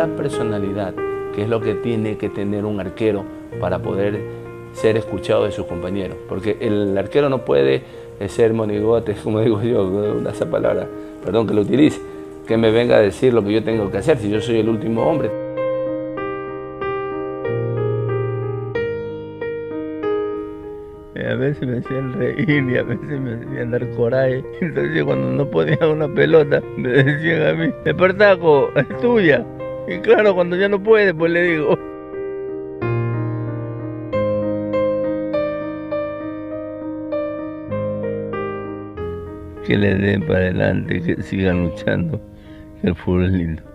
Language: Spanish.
la personalidad, que es lo que tiene que tener un arquero para poder ser escuchado de sus compañeros. Porque el arquero no puede ser monigote, como digo yo, esa palabra, perdón que lo utilice, que me venga a decir lo que yo tengo que hacer si yo soy el último hombre. A veces me hacían reír y a veces me hacían dar coraje. Entonces cuando no ponía una pelota, me decían a mí, Espartaco, es tuya. Y claro, cuando ya no puede, pues le digo. Que le den para adelante, que sigan luchando, que el fútbol es lindo.